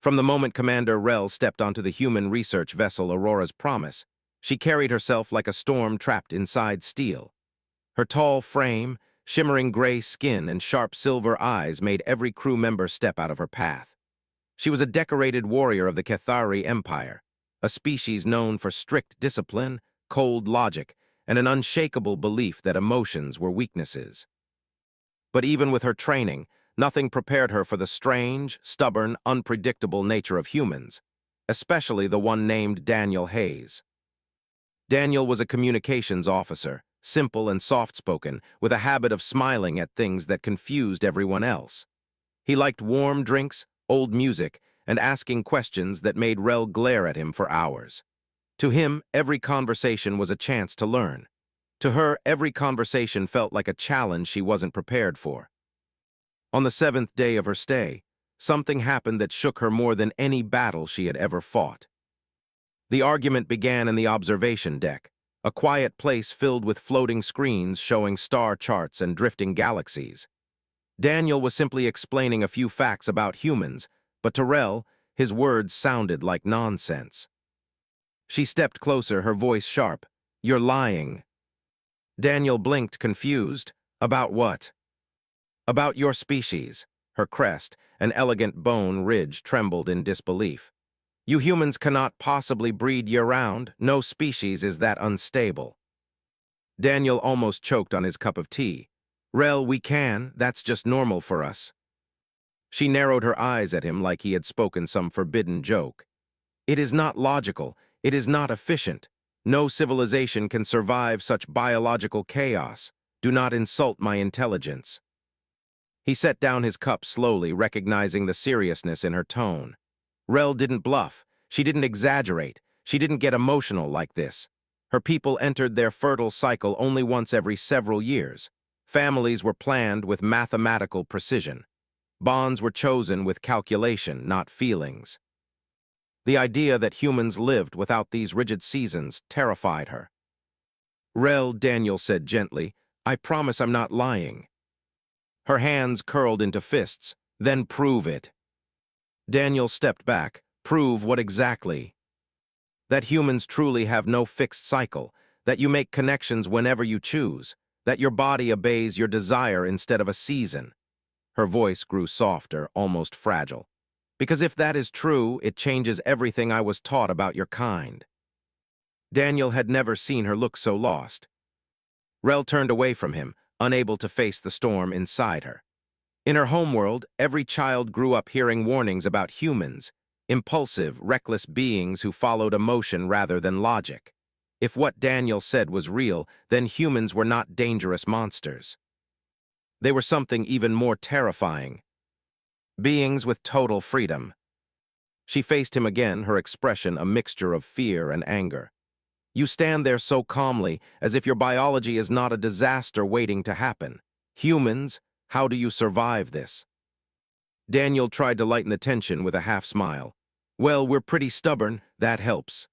From the moment Commander Rel stepped onto the human research vessel Aurora's Promise, she carried herself like a storm trapped inside steel. Her tall frame, shimmering gray skin, and sharp silver eyes made every crew member step out of her path. She was a decorated warrior of the Cathari Empire, a species known for strict discipline, cold logic, and an unshakable belief that emotions were weaknesses. But even with her training, nothing prepared her for the strange, stubborn, unpredictable nature of humans, especially the one named Daniel Hayes. Daniel was a communications officer, simple and soft-spoken, with a habit of smiling at things that confused everyone else. He liked warm drinks, old music, and asking questions that made Rel glare at him for hours. To him, every conversation was a chance to learn. To her, every conversation felt like a challenge she wasn't prepared for. On the 7th day of her stay, something happened that shook her more than any battle she had ever fought. The argument began in the observation deck, a quiet place filled with floating screens showing star charts and drifting galaxies. Daniel was simply explaining a few facts about humans, but to Rel, his words sounded like nonsense. She stepped closer, her voice sharp. "You're lying." Daniel blinked, confused. "About what?" "About your species." Her crest, an elegant bone ridge, trembled in disbelief. "You humans cannot possibly breed year-round. No species is that unstable." Daniel almost choked on his cup of tea. "Rel, we can. That's just normal for us." She narrowed her eyes at him like he had spoken some forbidden joke. "It is not logical. It is not efficient. No civilization can survive such biological chaos. Do not insult my intelligence." He set down his cup slowly, recognizing the seriousness in her tone. Rel didn't bluff. She didn't exaggerate. She didn't get emotional like this. Her people entered their fertile cycle only once every several years. Families were planned with mathematical precision. Bonds were chosen with calculation, not feelings. The idea that humans lived without these rigid seasons terrified her. "Rel," Daniel said gently, "I promise I'm not lying." Her hands curled into fists. "Then prove it." Daniel stepped back. "Prove what exactly?" "That humans truly have no fixed cycle, that you make connections whenever you choose, that your body obeys your desire instead of a season." Her voice grew softer, almost fragile. "Because if that is true, it changes everything I was taught about your kind." Daniel had never seen her look so lost. Rel turned away from him, unable to face the storm inside her. In her homeworld, every child grew up hearing warnings about humans, impulsive, reckless beings who followed emotion rather than logic. If what Daniel said was real, then humans were not dangerous monsters. They were something even more terrifying. Beings with total freedom. She faced him again, her expression a mixture of fear and anger. "You stand there so calmly, as if your biology is not a disaster waiting to happen. Humans, how do you survive this?" Daniel tried to lighten the tension with a half-smile. "Well, we're pretty stubborn, that helps."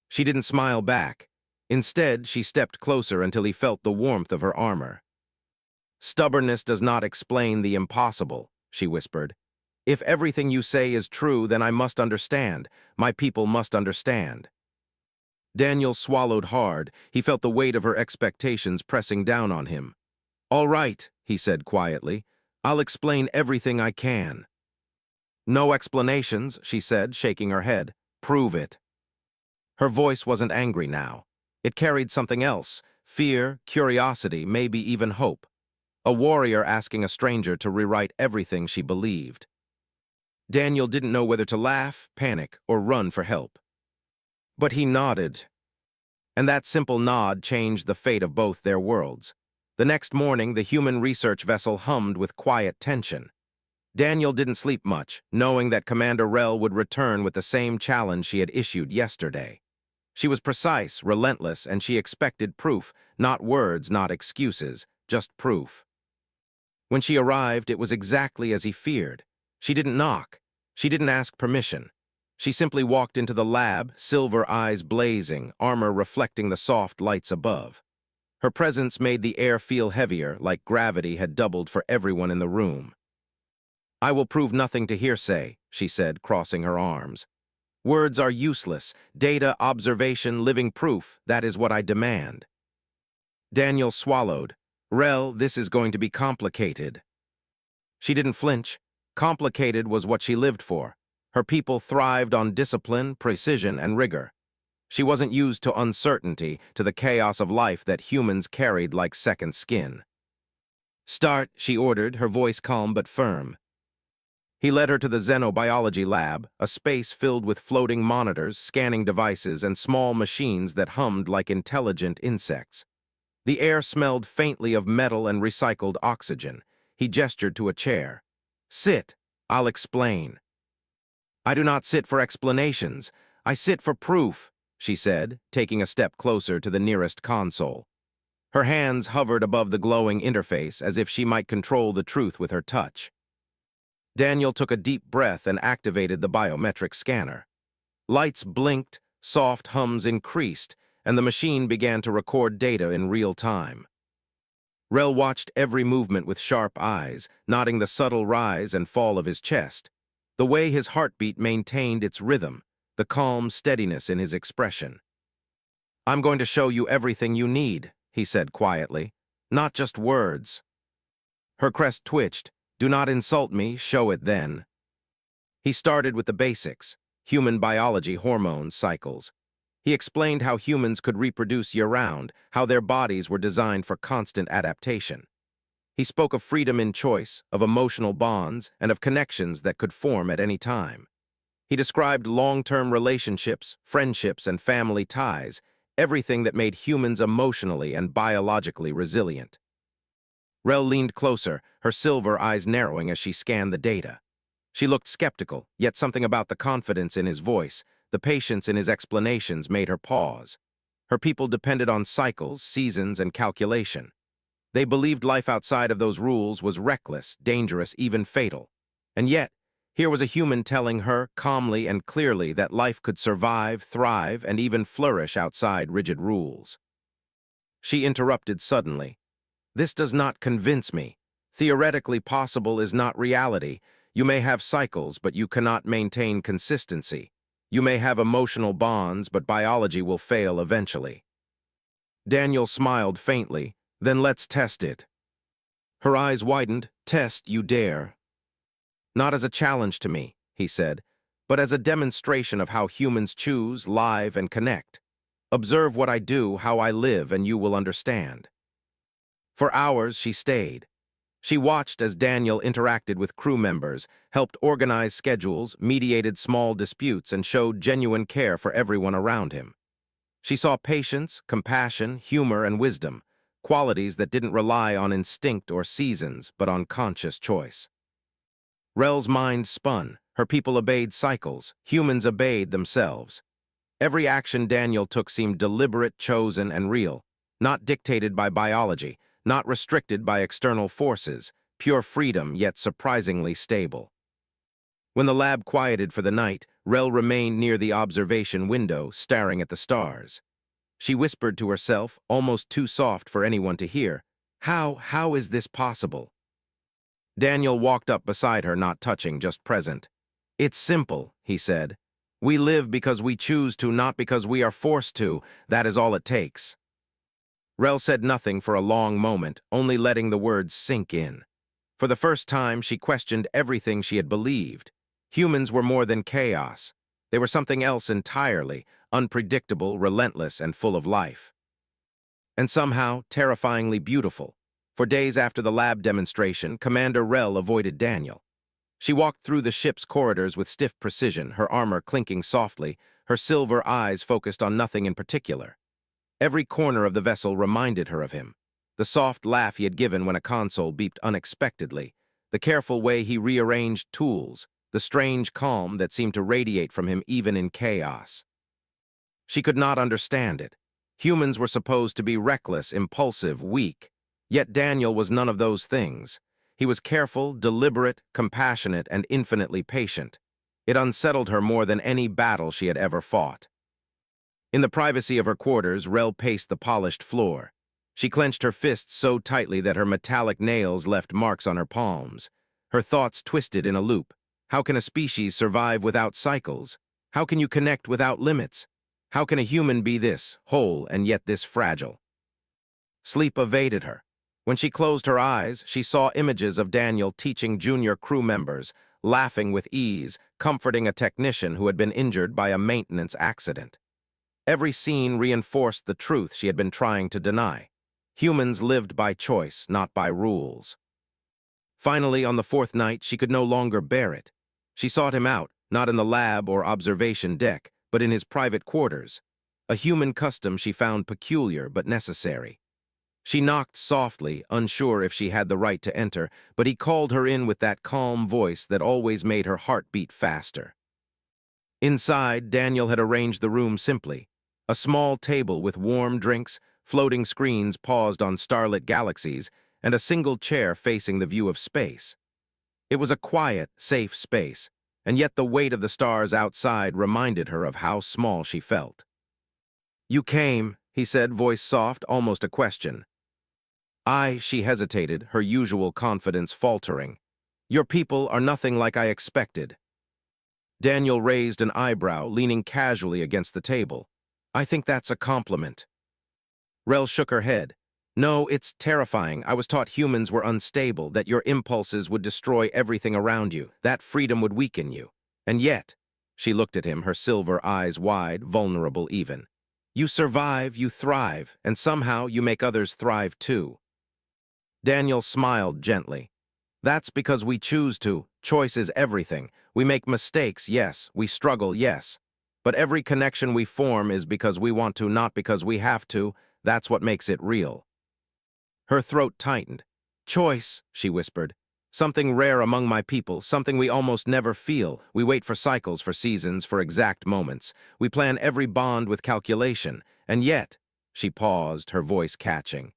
She didn't smile back. Instead, she stepped closer until he felt the warmth of her armor. "Stubbornness does not explain the impossible," she whispered. "If everything you say is true, then I must understand. My people must understand." Daniel swallowed hard. He felt the weight of her expectations pressing down on him. "All right," he said quietly. "I'll explain everything I can." "No explanations," she said, shaking her head. "Prove it." Her voice wasn't angry now. It carried something else: fear, curiosity, maybe even hope. A warrior asking a stranger to rewrite everything she believed. Daniel didn't know whether to laugh, panic, or run for help. But he nodded. And that simple nod changed the fate of both their worlds. The next morning, the human research vessel hummed with quiet tension. Daniel didn't sleep much, knowing that Commander Rel would return with the same challenge she had issued yesterday. She was precise, relentless, and she expected proof, not words, not excuses, just proof. When she arrived, it was exactly as he feared. She didn't knock. She didn't ask permission. She simply walked into the lab, silver eyes blazing, armor reflecting the soft lights above. Her presence made the air feel heavier, like gravity had doubled for everyone in the room. "I will prove nothing to hearsay," she said, crossing her arms. Words are useless. Data, observation, living proof, that is what I demand. Daniel swallowed. Rel, this is going to be complicated. She didn't flinch. Complicated was what she lived for. Her people thrived on discipline, precision, and rigor. She wasn't used to uncertainty, to the chaos of life that humans carried like second skin. Start, she ordered, her voice calm but firm. He led her to the xenobiology lab, a space filled with floating monitors, scanning devices, and small machines that hummed like intelligent insects. The air smelled faintly of metal and recycled oxygen. He gestured to a chair. Sit, I'll explain. I do not sit for explanations. I sit for proof, she said, taking a step closer to the nearest console. Her hands hovered above the glowing interface as if she might control the truth with her touch. Daniel took a deep breath and activated the biometric scanner. Lights blinked, soft hums increased, and the machine began to record data in real time. Rel watched every movement with sharp eyes, noting the subtle rise and fall of his chest, the way his heartbeat maintained its rhythm, the calm steadiness in his expression. I'm going to show you everything you need, he said quietly, not just words. Her crest twitched. Do not insult me, show it then. He started with the basics, human biology, hormones, cycles. He explained how humans could reproduce year-round, how their bodies were designed for constant adaptation. He spoke of freedom in choice, of emotional bonds, and of connections that could form at any time. He described long-term relationships, friendships, and family ties, everything that made humans emotionally and biologically resilient. Rel leaned closer, her silver eyes narrowing as she scanned the data. She looked skeptical, yet something about the confidence in his voice, the patience in his explanations made her pause. Her people depended on cycles, seasons, and calculation. They believed life outside of those rules was reckless, dangerous, even fatal. And yet, here was a human telling her, calmly and clearly, that life could survive, thrive, and even flourish outside rigid rules. She interrupted suddenly. This does not convince me. Theoretically possible is not reality. You may have cycles, but you cannot maintain consistency. You may have emotional bonds, but biology will fail eventually. Daniel smiled faintly. Then let's test it. Her eyes widened. Test, you dare. Not as a challenge to me, he said, but as a demonstration of how humans choose, live, and connect. Observe what I do, how I live, and you will understand. For hours, she stayed. She watched as Daniel interacted with crew members, helped organize schedules, mediated small disputes, and showed genuine care for everyone around him. She saw patience, compassion, humor, and wisdom, qualities that didn't rely on instinct or seasons, but on conscious choice. Rel's mind spun. Her people obeyed cycles. Humans obeyed themselves. Every action Daniel took seemed deliberate, chosen, and real, not dictated by biology, not restricted by external forces, pure freedom yet surprisingly stable. When the lab quieted for the night, Rel remained near the observation window, staring at the stars. She whispered to herself, almost too soft for anyone to hear, How is this possible? Daniel walked up beside her, not touching, just present. It's simple, he said. We live because we choose to, not because we are forced to. That is all it takes. Rel said nothing for a long moment, only letting the words sink in. For the first time, she questioned everything she had believed. Humans were more than chaos. They were something else entirely, unpredictable, relentless, and full of life. And somehow, terrifyingly beautiful. For days after the lab demonstration, Commander Rel avoided Daniel. She walked through the ship's corridors with stiff precision, her armor clinking softly, her silver eyes focused on nothing in particular. Every corner of the vessel reminded her of him. The soft laugh he had given when a console beeped unexpectedly, the careful way he rearranged tools, the strange calm that seemed to radiate from him even in chaos. She could not understand it. Humans were supposed to be reckless, impulsive, weak. Yet Daniel was none of those things. He was careful, deliberate, compassionate, and infinitely patient. It unsettled her more than any battle she had ever fought. In the privacy of her quarters, Rel paced the polished floor. She clenched her fists so tightly that her metallic nails left marks on her palms. Her thoughts twisted in a loop. How can a species survive without cycles? How can you connect without limits? How can a human be this whole and yet this fragile? Sleep evaded her. When she closed her eyes, she saw images of Daniel teaching junior crew members, laughing with ease, comforting a technician who had been injured by a maintenance accident. Every scene reinforced the truth she had been trying to deny. Humans lived by choice, not by rules. Finally, on the fourth night, she could no longer bear it. She sought him out, not in the lab or observation deck, but in his private quarters. A human custom she found peculiar but necessary. She knocked softly, unsure if she had the right to enter, but he called her in with that calm voice that always made her heart beat faster. Inside, Daniel had arranged the room simply. A small table with warm drinks, floating screens paused on starlit galaxies, and a single chair facing the view of space. It was a quiet, safe space, and yet the weight of the stars outside reminded her of how small she felt. "You came," he said, voice soft, almost a question. She hesitated, her usual confidence faltering. "Your people are nothing like I expected." Daniel raised an eyebrow, leaning casually against the table. "I think that's a compliment." Rel shook her head. "No, it's terrifying. I was taught humans were unstable, that your impulses would destroy everything around you, that freedom would weaken you. And yet," she looked at him, her silver eyes wide, vulnerable even, "you survive, you thrive, and somehow you make others thrive too." Daniel smiled gently. "That's because we choose to. Choice is everything. We make mistakes, yes. We struggle, yes. But every connection we form is because we want to, not because we have to. That's what makes it real." Her throat tightened. "Choice," she whispered. "Something rare among my people, something we almost never feel. We wait for cycles, for seasons, for exact moments. We plan every bond with calculation. And yet," she paused, her voice catching,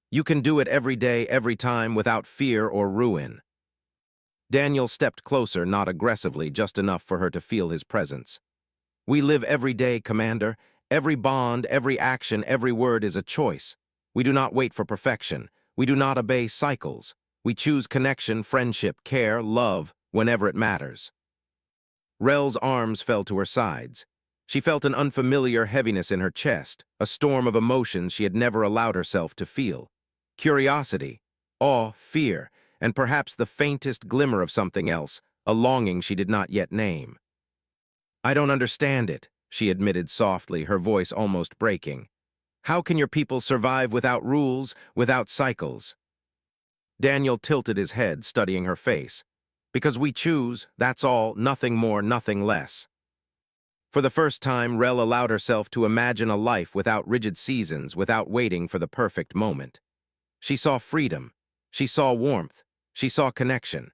"you can do it every day, every time, without fear or ruin." Daniel stepped closer, not aggressively, just enough for her to feel his presence. "We live every day, Commander. Every bond, every action, every word is a choice. We do not wait for perfection. We do not obey cycles. We choose connection, friendship, care, love, whenever it matters." Rel's arms fell to her sides. She felt an unfamiliar heaviness in her chest, a storm of emotions she had never allowed herself to feel. Curiosity, awe, fear, and perhaps the faintest glimmer of something else, a longing she did not yet name. "I don't understand it," she admitted softly, her voice almost breaking. "How can your people survive without rules, without cycles?" Daniel tilted his head, studying her face. "Because we choose, that's all, nothing more, nothing less." For the first time, Rel allowed herself to imagine a life without rigid seasons, without waiting for the perfect moment. She saw freedom. She saw warmth. She saw connection.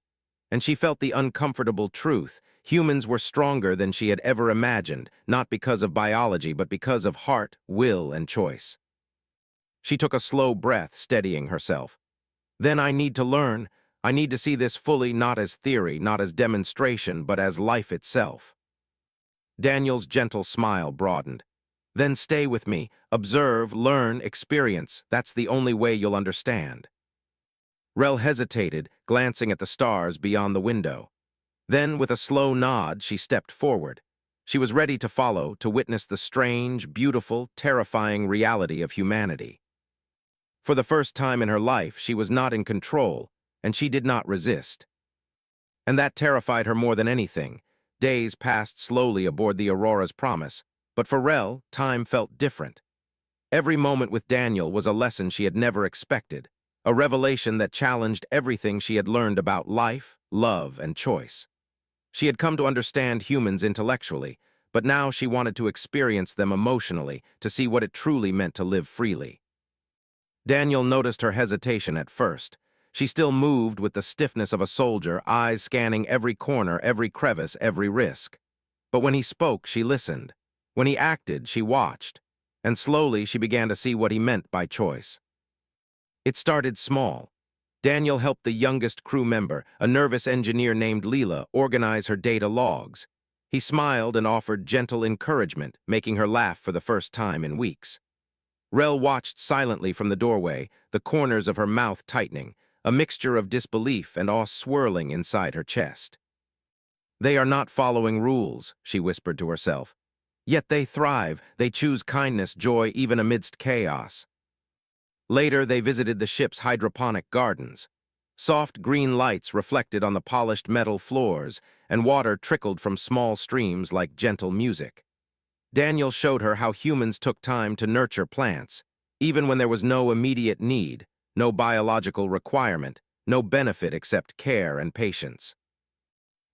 And she felt the uncomfortable truth. Humans were stronger than she had ever imagined, not because of biology, but because of heart, will, and choice. She took a slow breath, steadying herself. "Then I need to learn. I need to see this fully, not as theory, not as demonstration, but as life itself." Daniel's gentle smile broadened. "Then stay with me. Observe, learn, experience. That's the only way you'll understand." Rel hesitated, glancing at the stars beyond the window. Then, with a slow nod, she stepped forward. She was ready to follow, to witness the strange, beautiful, terrifying reality of humanity. For the first time in her life, she was not in control, and she did not resist. And that terrified her more than anything. Days passed slowly aboard the Aurora's Promise, but for Rel, time felt different. Every moment with Daniel was a lesson she had never expected, a revelation that challenged everything she had learned about life, love, and choice. She had come to understand humans intellectually, but now she wanted to experience them emotionally, to see what it truly meant to live freely. Daniel noticed her hesitation at first. She still moved with the stiffness of a soldier, eyes scanning every corner, every crevice, every risk. But when he spoke, she listened. When he acted, she watched. And slowly she began to see what he meant by choice. It started small. Daniel helped the youngest crew member, a nervous engineer named Leela, organize her data logs. He smiled and offered gentle encouragement, making her laugh for the first time in weeks. Rel watched silently from the doorway, the corners of her mouth tightening, a mixture of disbelief and awe swirling inside her chest. They are not following rules, she whispered to herself. Yet they thrive, they choose kindness, joy, even amidst chaos. Later, they visited the ship's hydroponic gardens. Soft green lights reflected on the polished metal floors, and water trickled from small streams like gentle music. Daniel showed her how humans took time to nurture plants, even when there was no immediate need, no biological requirement, no benefit except care and patience.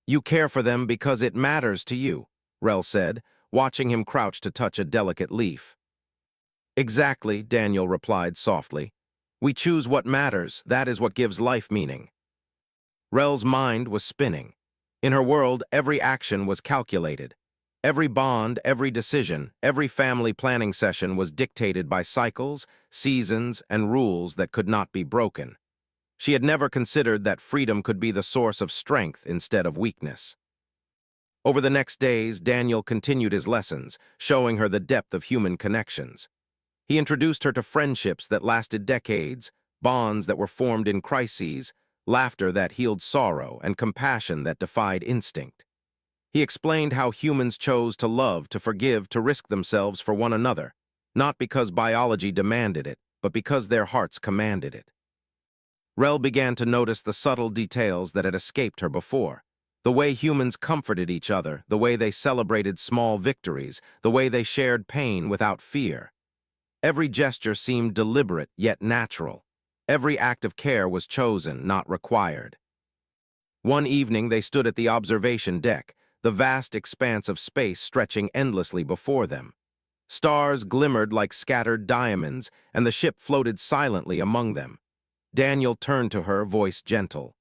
You care for them because it matters to you, Rel said, watching him crouch to touch a delicate leaf. Exactly, Daniel replied softly. We choose what matters, that is what gives life meaning. Rel's mind was spinning. In her world, every action was calculated. Every bond, every decision, every family planning session was dictated by cycles, seasons, and rules that could not be broken. She had never considered that freedom could be the source of strength instead of weakness. Over the next days, Daniel continued his lessons, showing her the depth of human connections. He introduced her to friendships that lasted decades, bonds that were formed in crises, laughter that healed sorrow, and compassion that defied instinct. He explained how humans chose to love, to forgive, to risk themselves for one another, not because biology demanded it, but because their hearts commanded it. Rel began to notice the subtle details that had escaped her before. The way humans comforted each other, the way they celebrated small victories, the way they shared pain without fear. Every gesture seemed deliberate yet natural. Every act of care was chosen, not required. One evening they stood at the observation deck, the vast expanse of space stretching endlessly before them. Stars glimmered like scattered diamonds, and the ship floated silently among them. Daniel turned to her, voice gentle.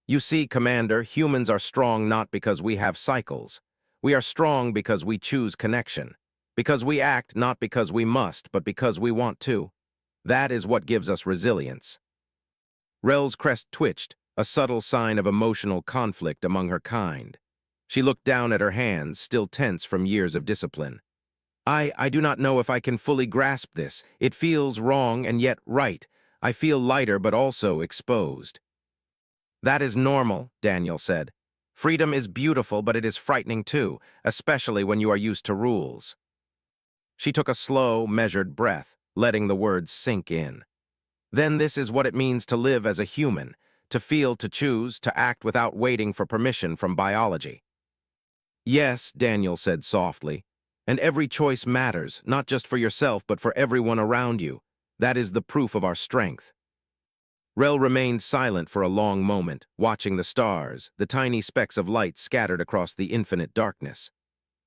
You see, Commander, humans are strong not because we have cycles. We are strong because we choose connection. Because we act not because we must, but because we want to. That is what gives us resilience. Rel's crest twitched, a subtle sign of emotional conflict among her kind. She looked down at her hands, still tense from years of discipline. I do not know if I can fully grasp this. It feels wrong and yet right. I feel lighter but also exposed. That is normal, Daniel said. Freedom is beautiful, but it is frightening too, especially when you are used to rules. She took a slow, measured breath, letting the words sink in. Then this is what it means to live as a human, to feel, to choose, to act without waiting for permission from biology. Yes, Daniel said softly, and every choice matters, not just for yourself, but for everyone around you. That is the proof of our strength. Rel remained silent for a long moment, watching the stars, the tiny specks of light scattered across the infinite darkness.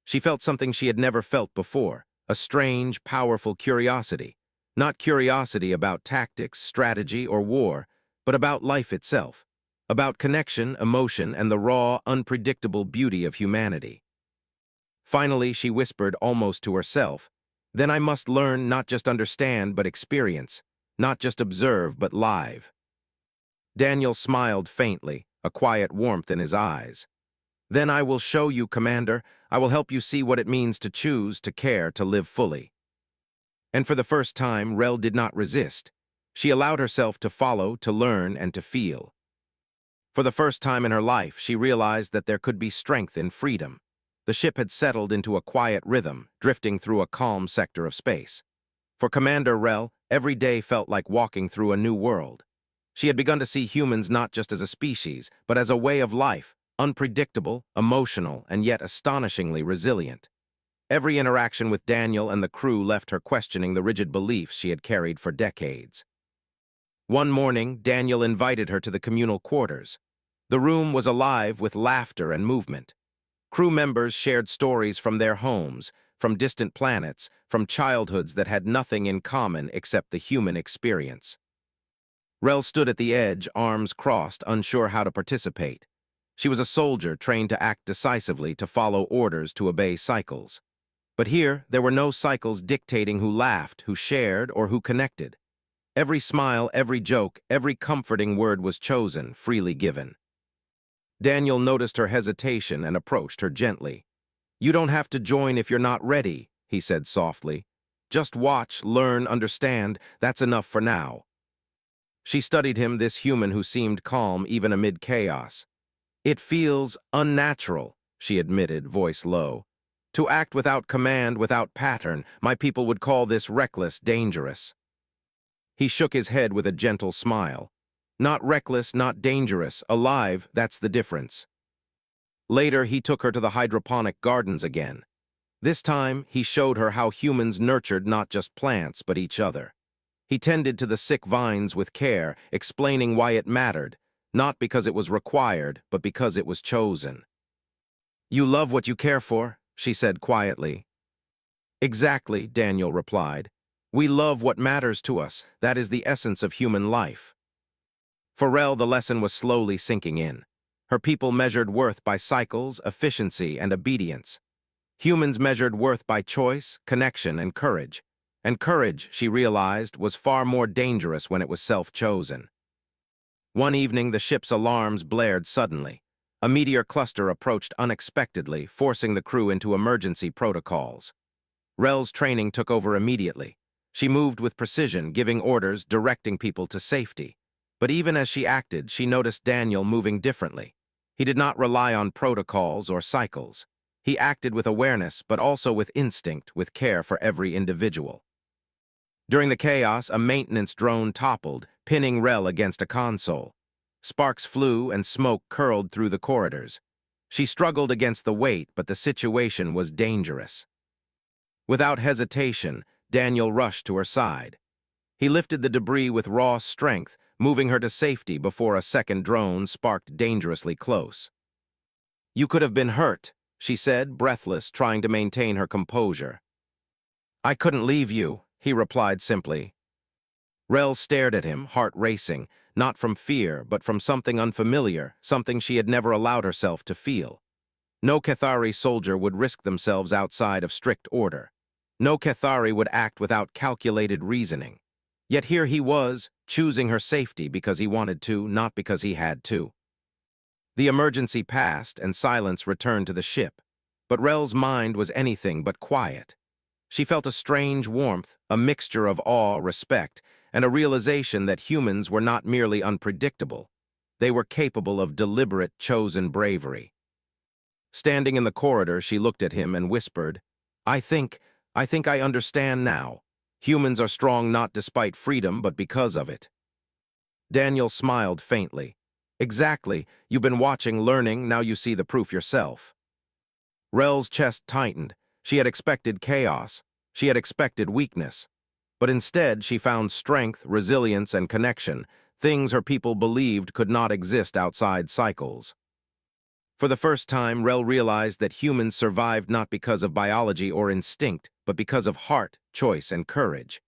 She felt something she had never felt before, a strange, powerful curiosity. Not curiosity about tactics, strategy, or war, but about life itself, about connection, emotion, and the raw, unpredictable beauty of humanity. Finally, she whispered almost to herself, then I must learn, not just understand, but experience, not just observe, but live. Daniel smiled faintly, a quiet warmth in his eyes. Then I will show you, Commander. I will help you see what it means to choose, to care, to live fully. And for the first time, Rel did not resist. She allowed herself to follow, to learn, and to feel. For the first time in her life, she realized that there could be strength in freedom. The ship had settled into a quiet rhythm, drifting through a calm sector of space. For Commander Rel, every day felt like walking through a new world. She had begun to see humans not just as a species, but as a way of life, unpredictable, emotional, and yet astonishingly resilient. Every interaction with Daniel and the crew left her questioning the rigid beliefs she had carried for decades. One morning, Daniel invited her to the communal quarters. The room was alive with laughter and movement. Crew members shared stories from their homes, from distant planets, from childhoods that had nothing in common except the human experience. Rel stood at the edge, arms crossed, unsure how to participate. She was a soldier trained to act decisively, to follow orders, to obey cycles. But here, there were no cycles dictating who laughed, who shared, or who connected. Every smile, every joke, every comforting word was chosen, freely given. Daniel noticed her hesitation and approached her gently. You don't have to join if you're not ready, he said softly. Just watch, learn, understand, that's enough for now. She studied him, this human who seemed calm even amid chaos. It feels unnatural, she admitted, voice low. To act without command, without pattern, my people would call this reckless, dangerous. He shook his head with a gentle smile. Not reckless, not dangerous, alive, that's the difference. Later, he took her to the hydroponic gardens again. This time, he showed her how humans nurtured not just plants, but each other. He tended to the sick vines with care, explaining why it mattered, not because it was required, but because it was chosen. You love what you care for, she said quietly. Exactly, Daniel replied. We love what matters to us. That is the essence of human life. For Rel, the lesson was slowly sinking in. Her people measured worth by cycles, efficiency, and obedience. Humans measured worth by choice, connection, and courage. And courage, she realized, was far more dangerous when it was self-chosen. One evening, the ship's alarms blared suddenly. A meteor cluster approached unexpectedly, forcing the crew into emergency protocols. Rel's training took over immediately. She moved with precision, giving orders, directing people to safety. But even as she acted, she noticed Daniel moving differently. He did not rely on protocols or cycles. He acted with awareness, but also with instinct, with care for every individual. During the chaos, a maintenance drone toppled, pinning Rel against a console. Sparks flew and smoke curled through the corridors. She struggled against the weight, but the situation was dangerous. Without hesitation, Daniel rushed to her side. He lifted the debris with raw strength, moving her to safety before a second drone sparked dangerously close. You could have been hurt, she said, breathless, trying to maintain her composure. I couldn't leave you, he replied simply. Rel stared at him, heart racing, not from fear, but from something unfamiliar, something she had never allowed herself to feel. No Cathari soldier would risk themselves outside of strict order. No Cathari would act without calculated reasoning. Yet here he was, choosing her safety because he wanted to, not because he had to. The emergency passed, and silence returned to the ship. But Rel's mind was anything but quiet. She felt a strange warmth, a mixture of awe, respect, and a realization that humans were not merely unpredictable. They were capable of deliberate, chosen bravery. Standing in the corridor, she looked at him and whispered, I think I understand now. Humans are strong not despite freedom, but because of it. Daniel smiled faintly. Exactly. You've been watching, learning, now you see the proof yourself. Rel's chest tightened. She had expected chaos. She had expected weakness. But instead, she found strength, resilience, and connection, things her people believed could not exist outside cycles. For the first time, Rel realized that humans survived not because of biology or instinct, but because of heart, choice, and courage.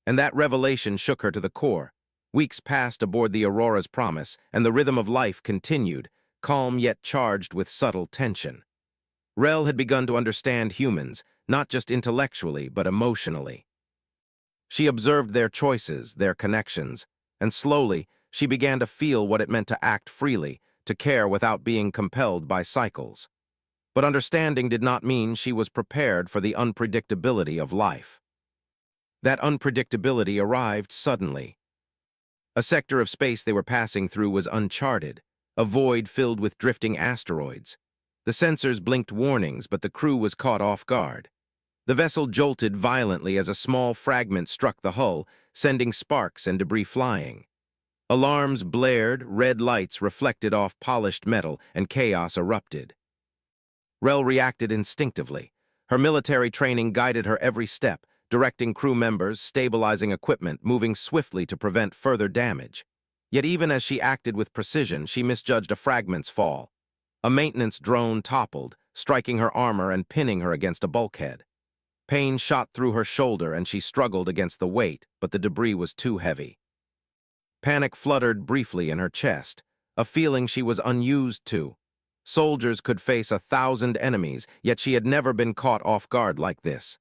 And that revelation shook her to the core. Weeks passed aboard the Aurora's Promise, and the rhythm of life continued, calm yet charged with subtle tension. Rel had begun to understand humans, not just intellectually, but emotionally. She observed their choices, their connections, and slowly, she began to feel what it meant to act freely, to care without being compelled by cycles. But understanding did not mean she was prepared for the unpredictability of life. That unpredictability arrived suddenly. A sector of space they were passing through was uncharted, a void filled with drifting asteroids. The sensors blinked warnings, but the crew was caught off guard. The vessel jolted violently as a small fragment struck the hull, sending sparks and debris flying. Alarms blared, red lights reflected off polished metal, and chaos erupted. Rel reacted instinctively. Her military training guided her every step, directing crew members, stabilizing equipment, moving swiftly to prevent further damage. Yet even as she acted with precision, she misjudged a fragment's fall. A maintenance drone toppled, striking her armor and pinning her against a bulkhead. Pain shot through her shoulder and she struggled against the weight, but the debris was too heavy. Panic fluttered briefly in her chest, a feeling she was unused to. Soldiers could face 1,000 enemies, yet she had never been caught off guard like this.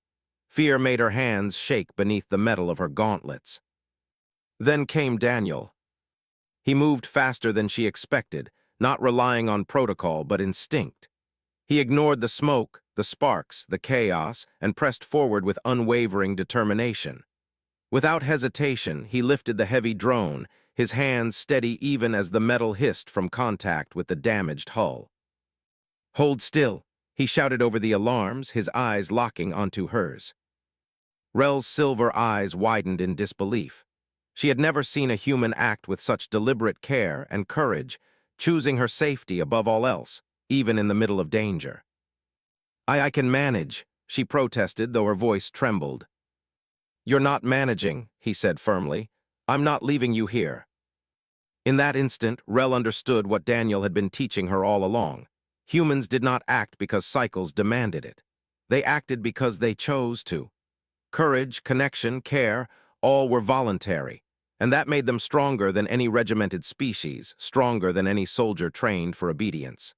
Fear made her hands shake beneath the metal of her gauntlets. Then came Daniel. He moved faster than she expected, not relying on protocol but instinct. He ignored the smoke, the sparks, the chaos, and pressed forward with unwavering determination. Without hesitation, he lifted the heavy drone, his hands steady even as the metal hissed from contact with the damaged hull. "Hold still," he shouted over the alarms, his eyes locking onto hers. Rel's silver eyes widened in disbelief. She had never seen a human act with such deliberate care and courage, choosing her safety above all else, even in the middle of danger. I can manage," she protested, though her voice trembled. "You're not managing," he said firmly. "I'm not leaving you here." In that instant, Rel understood what Daniel had been teaching her all along. Humans did not act because cycles demanded it. They acted because they chose to. Courage, connection, care, all were voluntary, and that made them stronger than any regimented species, stronger than any soldier trained for obedience.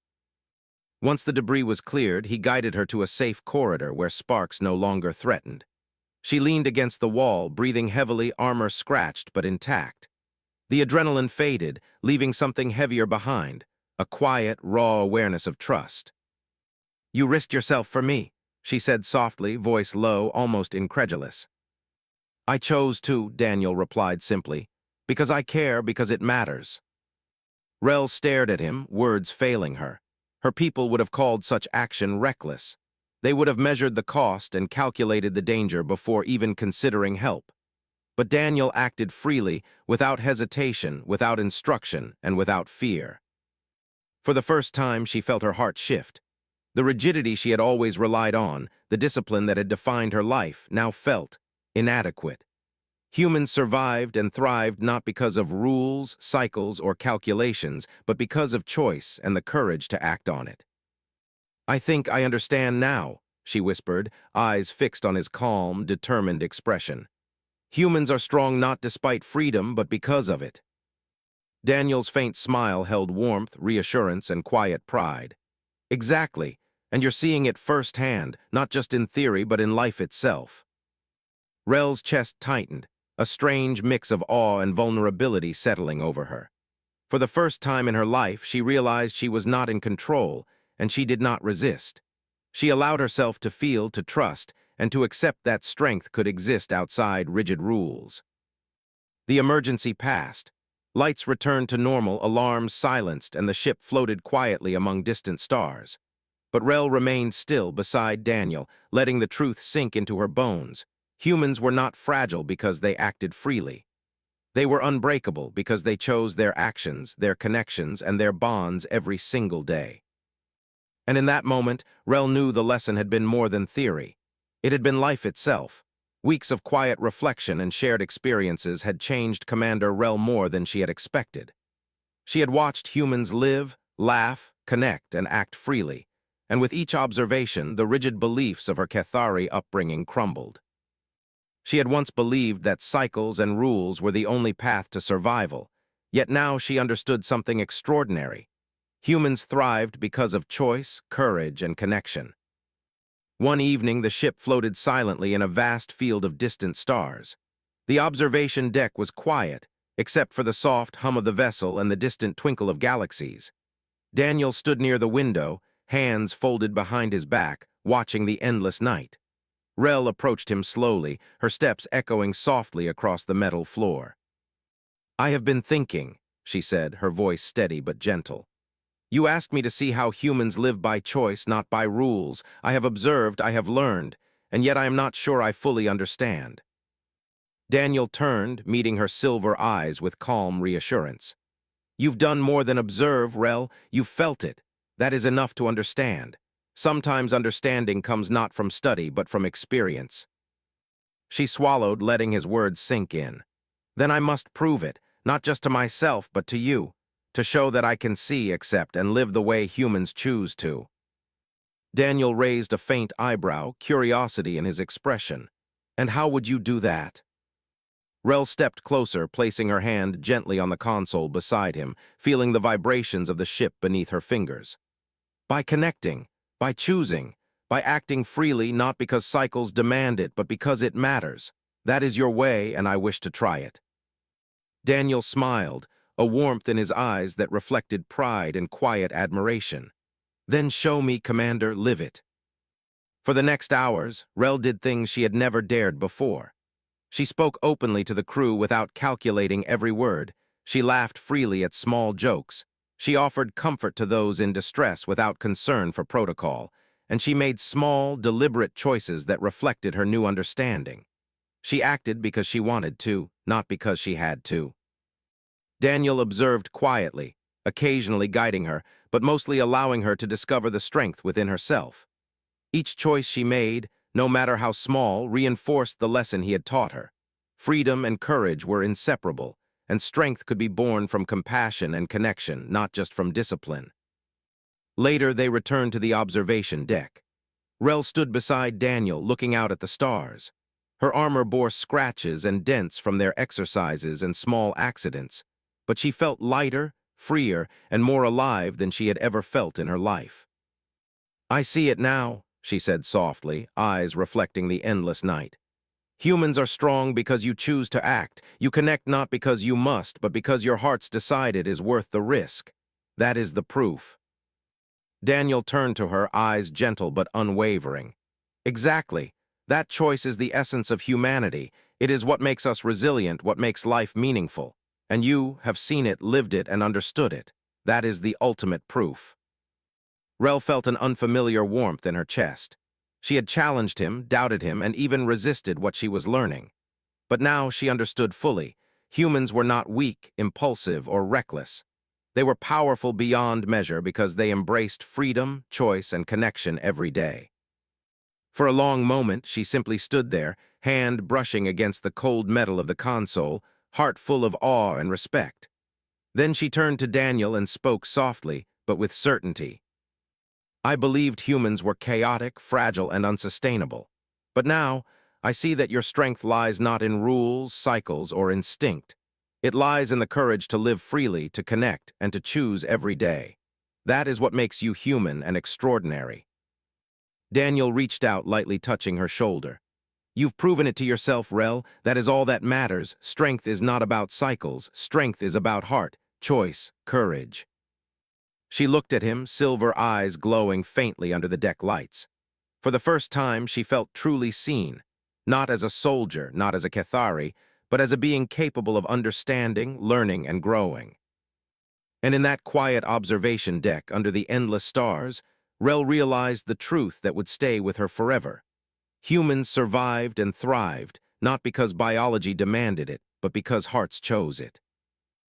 Once the debris was cleared, he guided her to a safe corridor where sparks no longer threatened. She leaned against the wall, breathing heavily, armor scratched but intact. The adrenaline faded, leaving something heavier behind, a quiet, raw awareness of trust. "You risked yourself for me," she said softly, voice low, almost incredulous. "I chose to," Daniel replied simply, "because I care, because it matters." Rel stared at him, words failing her. Her people would have called such action reckless. They would have measured the cost and calculated the danger before even considering help. But Daniel acted freely, without hesitation, without instruction, and without fear. For the first time, she felt her heart shift. The rigidity she had always relied on, the discipline that had defined her life, now felt inadequate. Humans survived and thrived not because of rules, cycles, or calculations, but because of choice and the courage to act on it. "I think I understand now," she whispered, eyes fixed on his calm, determined expression. "Humans are strong not despite freedom, but because of it." Daniel's faint smile held warmth, reassurance, and quiet pride. "Exactly, and you're seeing it firsthand, not just in theory, but in life itself." Rel's chest tightened, a strange mix of awe and vulnerability settling over her. For the first time in her life, she realized she was not in control, and she did not resist. She allowed herself to feel, to trust, and to accept that strength could exist outside rigid rules. The emergency passed. Lights returned to normal, alarms silenced, and the ship floated quietly among distant stars. But Rel remained still beside Daniel, letting the truth sink into her bones. Humans were not fragile because they acted freely. They were unbreakable because they chose their actions, their connections, and their bonds every single day. And in that moment, Rel knew the lesson had been more than theory. It had been life itself. Weeks of quiet reflection and shared experiences had changed Commander Rel more than she had expected. She had watched humans live, laugh, connect, and act freely, and with each observation, the rigid beliefs of her Cathari upbringing crumbled. She had once believed that cycles and rules were the only path to survival, yet now she understood something extraordinary. Humans thrived because of choice, courage, and connection. One evening, the ship floated silently in a vast field of distant stars. The observation deck was quiet, except for the soft hum of the vessel and the distant twinkle of galaxies. Daniel stood near the window, hands folded behind his back, watching the endless night. Rel approached him slowly, her steps echoing softly across the metal floor. "I have been thinking," she said, her voice steady but gentle. "You asked me to see how humans live by choice, not by rules. I have observed, I have learned, and yet I am not sure I fully understand." Daniel turned, meeting her silver eyes with calm reassurance. "You've done more than observe, Rel. You've felt it. That is enough to understand. Sometimes understanding comes not from study, but from experience." She swallowed, letting his words sink in. "Then I must prove it, not just to myself, but to you, to show that I can see, accept, and live the way humans choose to." Daniel raised a faint eyebrow, curiosity in his expression. "And how would you do that?" Rel stepped closer, placing her hand gently on the console beside him, feeling the vibrations of the ship beneath her fingers. "By connecting, by choosing, by acting freely, not because cycles demand it, but because it matters. That is your way, and I wish to try it." Daniel smiled, a warmth in his eyes that reflected pride and quiet admiration. "Then show me, Commander, live it." For the next hours, Rel did things she had never dared before. She spoke openly to the crew without calculating every word. She laughed freely at small jokes. She offered comfort to those in distress without concern for protocol, and she made small, deliberate choices that reflected her new understanding. She acted because she wanted to, not because she had to. Daniel observed quietly, occasionally guiding her, but mostly allowing her to discover the strength within herself. Each choice she made, no matter how small, reinforced the lesson he had taught her. Freedom and courage were inseparable, and strength could be born from compassion and connection, not just from discipline. Later, they returned to the observation deck. Rel stood beside Daniel, looking out at the stars. Her armor bore scratches and dents from their exercises and small accidents, but she felt lighter, freer, and more alive than she had ever felt in her life. "I see it now," she said softly, eyes reflecting the endless night. "Humans are strong because you choose to act. You connect not because you must, but because your heart's decided is worth the risk. That is the proof." Daniel turned to her, eyes gentle but unwavering. "Exactly. That choice is the essence of humanity. It is what makes us resilient, what makes life meaningful. And you have seen it, lived it, and understood it. That is the ultimate proof." Rel felt an unfamiliar warmth in her chest. She had challenged him, doubted him, and even resisted what she was learning. But now she understood fully. Humans were not weak, impulsive, or reckless. They were powerful beyond measure because they embraced freedom, choice, and connection every day. For a long moment, she simply stood there, hand brushing against the cold metal of the console, heart full of awe and respect. Then she turned to Daniel and spoke softly, but with certainty. "I believed humans were chaotic, fragile, and unsustainable. But now, I see that your strength lies not in rules, cycles, or instinct. It lies in the courage to live freely, to connect, and to choose every day. That is what makes you human and extraordinary." Daniel reached out, lightly touching her shoulder. "You've proven it to yourself, Rel. That is all that matters. Strength is not about cycles. Strength is about heart, choice, courage." She looked at him, silver eyes glowing faintly under the deck lights. For the first time, she felt truly seen, not as a soldier, not as a Cathari, but as a being capable of understanding, learning, and growing. And in that quiet observation deck under the endless stars, Rel realized the truth that would stay with her forever. Humans survived and thrived, not because biology demanded it, but because hearts chose it.